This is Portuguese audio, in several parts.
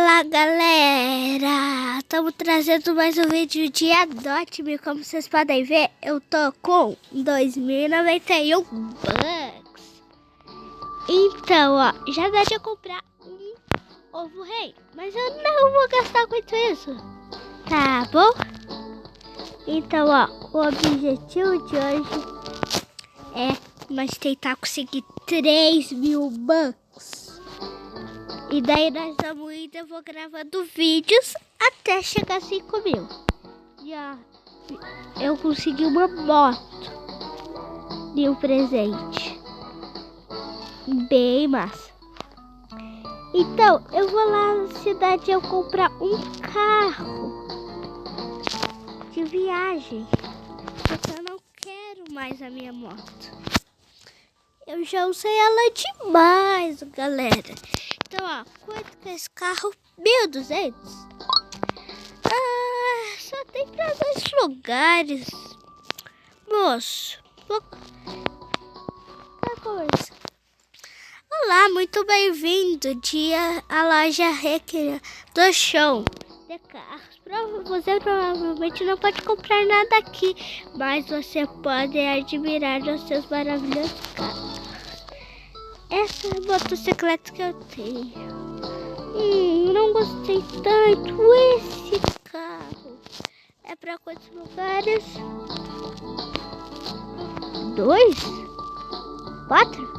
Fala galera, estamos trazendo mais um vídeo de Adote-me. Como vocês podem ver, eu tô com 2091 bucks. Então, ó, já dá de comprar um ovo rei, mas eu não vou gastar muito isso, tá bom? Então, ó, o objetivo de hoje é nós tentar conseguir 3.000 bucks. E daí nós vamos indo, eu vou gravando vídeos até chegar a 5.000. Já eu consegui uma moto de um presente. Bem massa. Então, eu vou lá na cidade eu comprar um carro de viagem. Porque eu não quero mais a minha moto. Eu já usei ela demais, galera. Então, ó, quanto que é esse carro? 1.200. Ah, só tem pra 2 lugares. Moço, vou conversar. Olá, muito bem-vindo à loja Recreação do Show de carros. Você provavelmente não pode comprar nada aqui, mas você pode admirar os seus maravilhosos carros. Essa é a motocicleta que eu tenho. Não gostei tanto. Esse carro é para quantos lugares? 2? 4?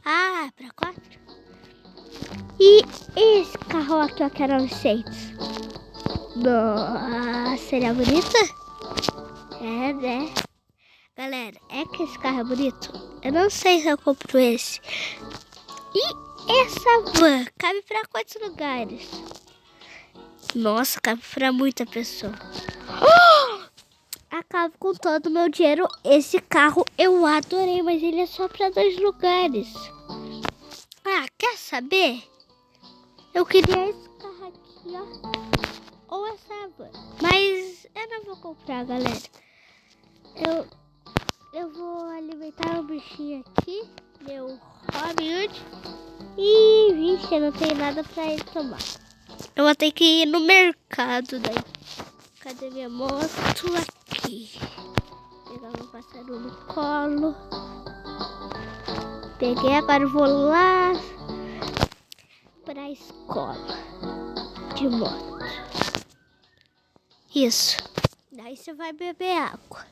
Ah, é para 4. E esse carro aqui, ó, que é 900. Nossa, seria bonita? É, né? Galera, é que esse carro é bonito. Eu não sei se eu compro esse. E essa van cabe pra quantos lugares? Nossa, cabe pra muita pessoa. Acabo com todo o meu dinheiro. Esse carro eu adorei, mas ele é só pra 2 lugares. Ah, quer saber? Eu queria esse carro aqui, ó. Ou essa van. Mas eu não vou comprar, galera. Eu vou alimentar o bichinho aqui, meu Robin Hood. E, vixe, eu não tenho nada pra ele tomar. Eu vou ter que ir no mercado daí. Cadê minha moto? Aqui. Pegar meu pássaro no colo. Peguei, agora eu vou lá pra escola de moto. Isso. Daí você vai beber água.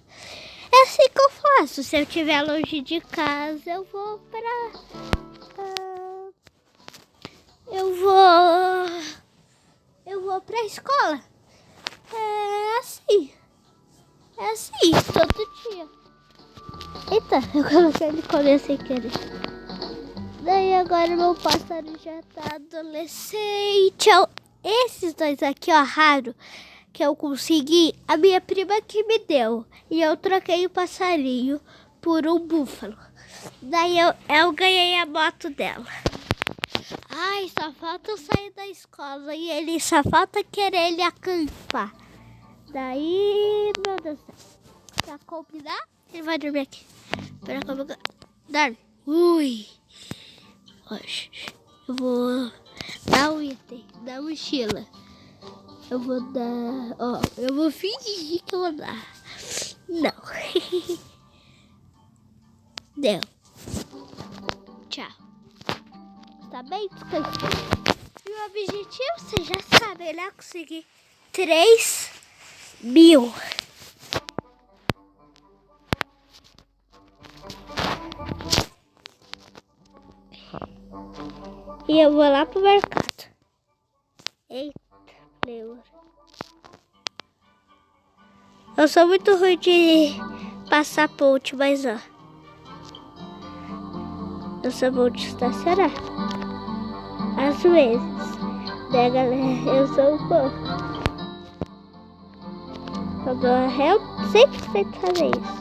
É assim que eu faço. Se eu estiver longe de casa, eu vou pra escola. É assim. É assim, todo dia. Eita, eu coloquei ele comer sem querer. Daí agora meu pássaro já tá adolescente. Esses 2 aqui, ó, raro, que eu consegui, a minha prima que me deu. E eu troquei o passarinho por um búfalo. Daí eu ganhei a moto dela. Ai, só falta eu sair da escola e ele só falta querer ele acampar. Daí, meu Deus do céu. Pra combinar, ele vai dormir aqui. Pra combinar, dorme. Ui. Eu vou dar um item da mochila. Eu vou dar, ó, eu vou fingir que eu vou dar. Não. Deu. Tchau. Tá bem descansado. E o objetivo, você já sabe, ele é conseguir 3.000. E eu vou lá pro mercado. Eita, Leo. Eu sou muito ruim de passar ponte, mas ó. Eu sou bom de estacionar. Às vezes. Né, galera? Eu sou um pouco. Quando eu sempre tento fazer isso.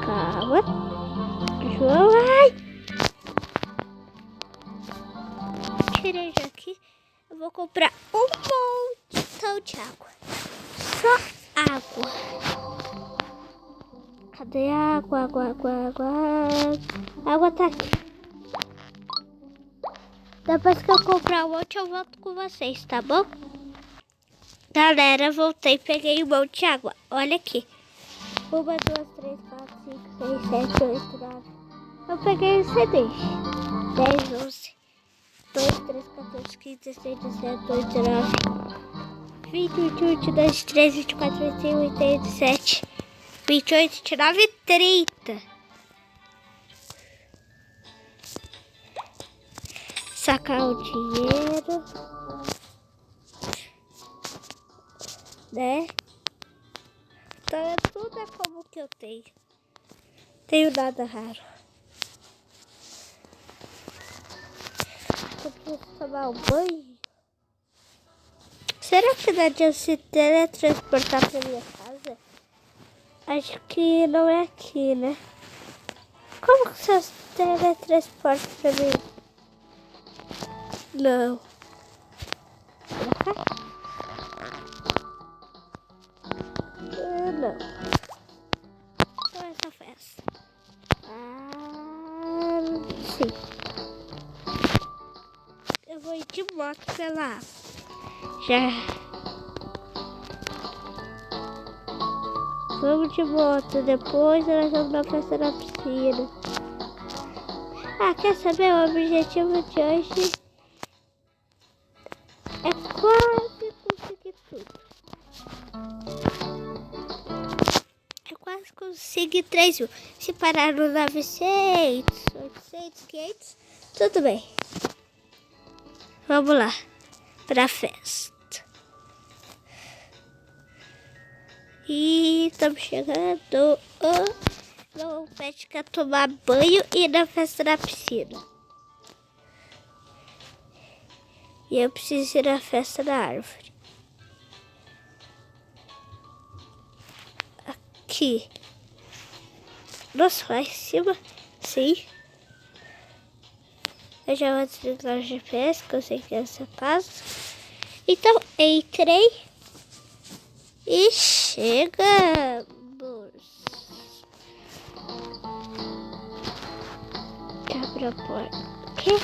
Calma. João, ai! Tirei já aqui. Eu vou comprar um montão de água. Só água. Cadê a água? Água. A água tá aqui. Depois que eu comprar um monte, eu volto com vocês, tá bom? Galera, voltei, peguei um monte de água. Olha aqui. 1, 2, 3, 4, 5, 6, 7, 8, 9. Eu peguei os CDs. 10, 11, 2, 3, 14, 15, 16, 17, 18, 19, 20, 21, 22, 23, 24, 25, 26, 27, 28, 29 e 30. Sacar o dinheiro, né? Então tudo é como que eu tenho. Tenho nada raro. Eu preciso tomar um banho. Será que dá de se teletransportar pra minha casa? Acho que não é aqui, né? Como que você se teletransporta pra mim? Não. Pra cá? Não. Só essa festa. Sim. Eu vou ir de moto pela água. Já. Vamos de moto. Depois nós vamos na festa na piscina. Ah, quer saber? O objetivo de hoje é quase conseguir tudo. Eu quase consegui 3 mil. Se parar no 900, 800, 500, tudo bem. Vamos lá, pra festa. E estamos chegando. Não pede que tomar banho e na festa na piscina. E eu preciso ir na festa da árvore. Aqui. Nossa, lá em cima. Sim. Eu já vou desligar o GPS, que eu sei que é essa casa. Então, entrei. E chegamos. Abre a porta. O quê?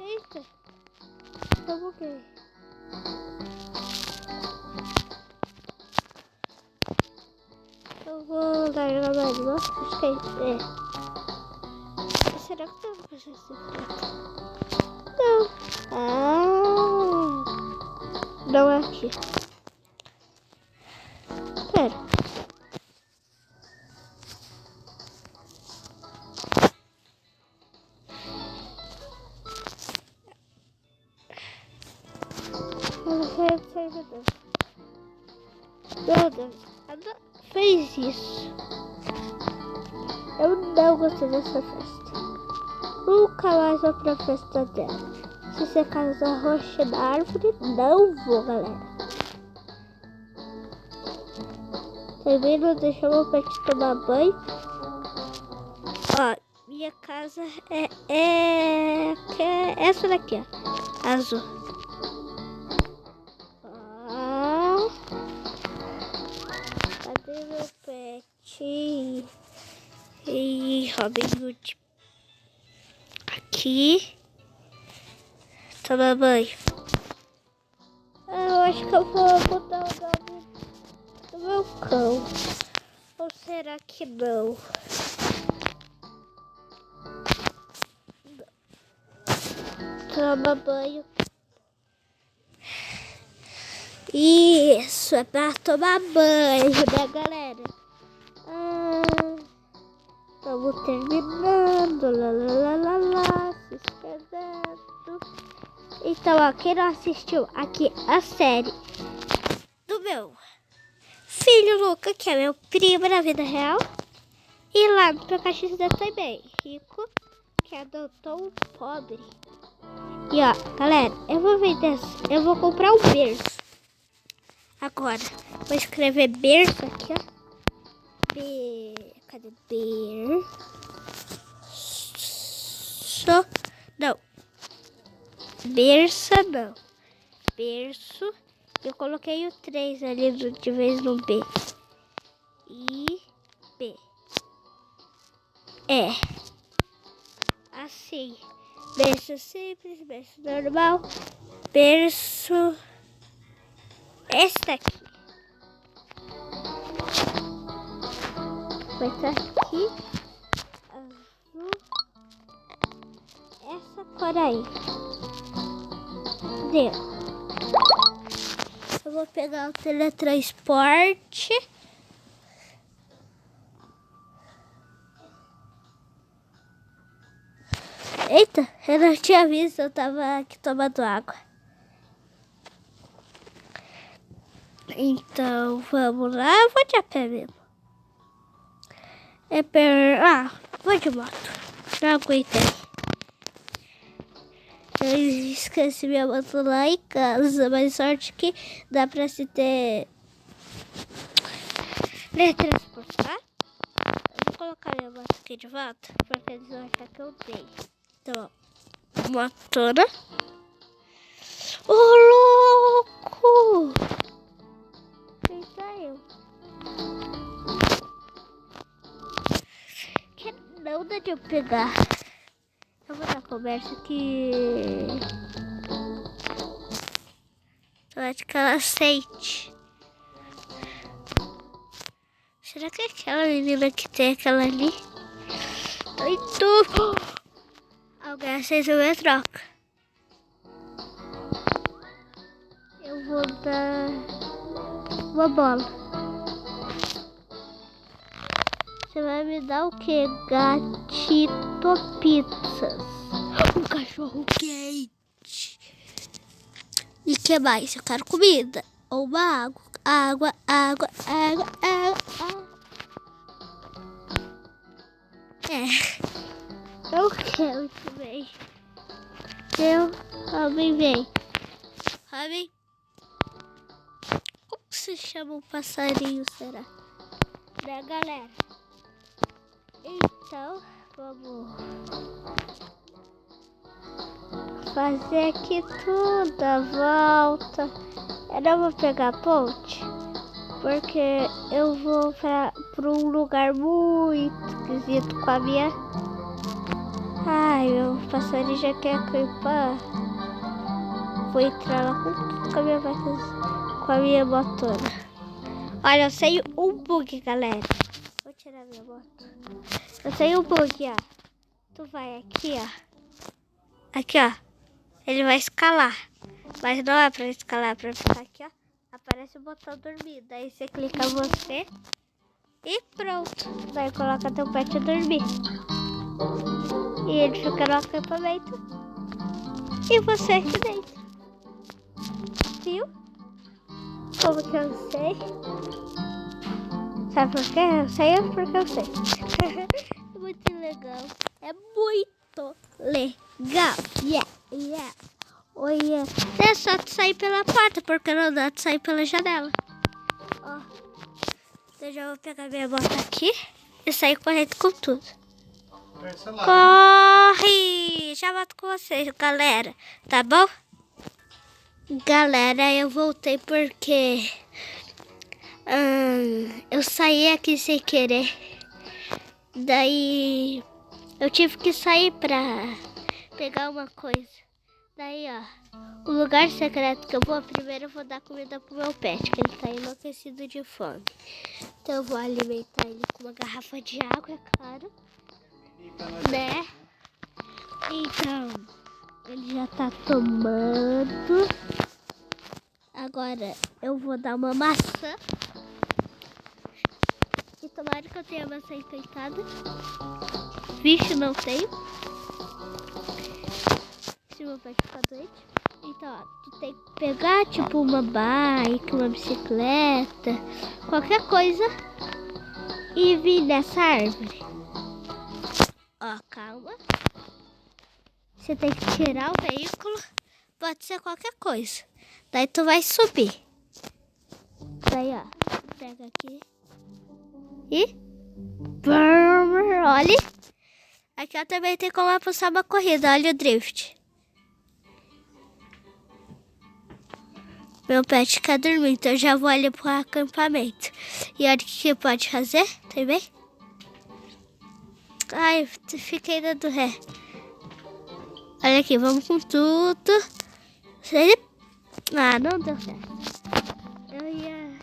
Eita. Como que? Eu vou largar mais. Nossa, acho que é. Será que tem uma coisa assim? Não. Não é aqui. Pera. Meu Deus, ela fez isso. Eu não gostei dessa festa. Nunca mais vou pra festa dela. Se você casa roxa da árvore, não vou, galera. Termino, deixa meu pet tomar banho. Ó, minha casa é essa daqui, ó. Azul. Ó. Cadê meu pet? E Robin Hood. Aqui. Toma banho. Eu acho que eu vou botar o nome do meu cão. Ou será que não? Toma banho. Isso, é pra tomar banho, né, galera? Estamos terminando. Se inscrevendo. Então, ó, quem não assistiu aqui a série do meu filho Luca, que é meu primo na vida real, e lá no Pikachu também, rico, que adotou um pobre. E ó, galera, eu vou vender, eu vou comprar um berço. Agora, vou escrever berço aqui, ó. Cadê berço? Não. Berça não. Berço. Eu coloquei o 3 ali de vez no B. I, B. assim. Berço simples, berço normal, berço... Esse daqui. Vai estar aqui. Azul. Essa cor aí. Deu. Eu vou pegar o teletransporte. Eita, eu não tinha visto, eu tava aqui tomando água. Então, vamos lá, eu vou de a pé mesmo. Vou de moto. Não aguentei. Eu esqueci minha moto lá em casa, mas sorte que dá pra se teletransportar. Eu vou colocar minha moto aqui de volta, porque eles vão achar que eu dei. Então, ó, motona. Ô, louco! Quem saiu? Que não dá de eu pegar. Eu vou dar conversa aqui. Eu acho que ela sente. Será que é aquela menina que tem aquela ali? Ai, tu! Alguém aceitou minha troca. Eu vou dar uma bola. Você vai me dar o quê? Gatito pizzas. Um cachorro quente. E que mais? Eu quero comida. Ou uma água. Água. Eu quero também. Robin, vem. Robin. Como se chama um passarinho, será? Né, galera? Então, vamos fazer aqui tudo a volta. Eu não vou pegar a ponte, porque eu vou para um lugar muito esquisito com a minha... Ai, meu passarinho já quer acampar. Vou entrar lá com a minha motona. Olha, eu sei um bug, galera. Vou tirar minha moto. Eu sei um bug, ó. Tu vai aqui, ó. Aqui, ó. Ele vai escalar. Mas não é pra escalar, é pra ficar aqui, ó. Aparece o botão dormir. Daí você clica você. E pronto. Daí coloca teu pet dormir. E ele fica no acampamento. E você aqui dentro. Viu? Como que eu sei? Sabe por quê? Eu sei porque eu sei. É muito legal. É muito legal. Yeah. Oh, yeah. É só tu sair pela porta, porque não dá de sair pela janela. Ó. Eu já vou pegar minha bota aqui e sair correndo com tudo. Corre! Já volto com vocês, galera. Tá bom? Galera, eu voltei porque eu saí aqui sem querer. Daí eu tive que sair pra pegar uma coisa. Daí, ó, o lugar secreto que eu vou, primeiro eu vou dar comida pro meu pet, que ele tá enlouquecido de fome. Então eu vou alimentar ele com uma garrafa de água, é claro. Né? Então, ele já tá tomando. Agora eu vou dar uma maçã. E tomara que eu tenha maçã enfeitada. Vixe, não tenho. Se meu pet ficar doente. Então, ó, tu tem que pegar tipo uma bike, uma bicicleta, qualquer coisa e vir nessa árvore. Ó, calma. Você tem que tirar o veículo. Pode ser qualquer coisa. Daí tu vai subir. Daí, ó. Pega aqui. E... olha. Aqui ó, também tem como apostar uma corrida. Olha o drift. Meu pet quer dormir, então eu já vou ali pro acampamento. E olha o que pode fazer também. Ai, fiquei dando ré. Olha aqui, vamos com tudo. Ah, não deu certo. Eu ia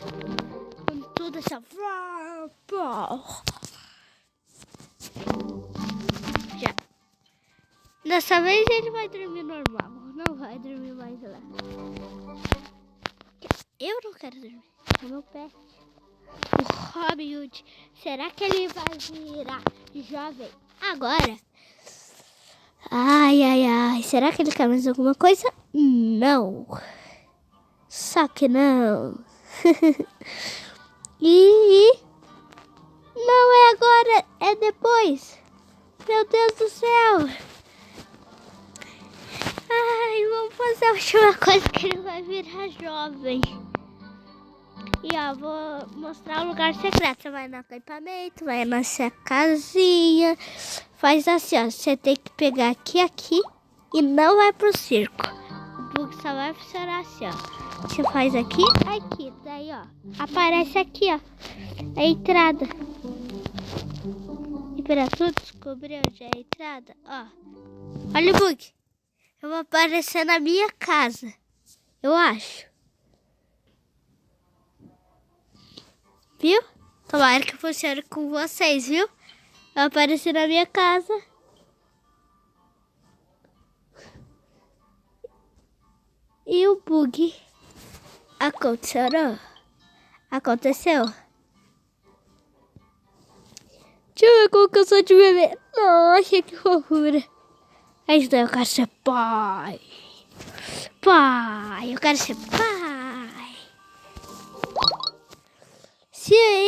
com tudo assim. Já. Dessa vez ele vai dormir normal. Não vai dormir mais lá. Eu não quero dormir. É meu pé. O Robin Hood. Será que ele vai virar jovem agora? Ai, ai, ai. Será que ele quer mais alguma coisa? Não. Só que não. E não é agora, é depois. Meu Deus do céu. Ai, vamos fazer a última coisa que ele vai virar jovem. E ó, vou mostrar o lugar secreto. Você vai no acampamento, vai na sua casinha. Faz assim, ó. Você tem que pegar aqui e não vai pro circo. O bug só vai funcionar assim, ó. Você faz aqui. Daí, ó. Aparece aqui, ó. A entrada. E pra tu descobrir onde é a entrada, ó. Olha o bug. Eu vou aparecer na minha casa. Eu acho. Viu? Tomara que funcione com vocês, viu? Eu apareci na minha casa. E o bug aconteceu. Deixa eu ver como que eu sou de bebê. Nossa, que fofura. Aí daí eu quero ser pai. Eu quero ser pai.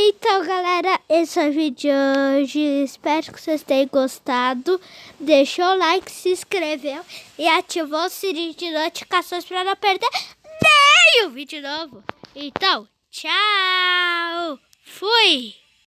Então, galera, esse é o vídeo de hoje. Espero que vocês tenham gostado. Deixou o like, se inscreveu e ativou o sininho de notificações para não perder nenhum vídeo novo. Então, tchau. Fui.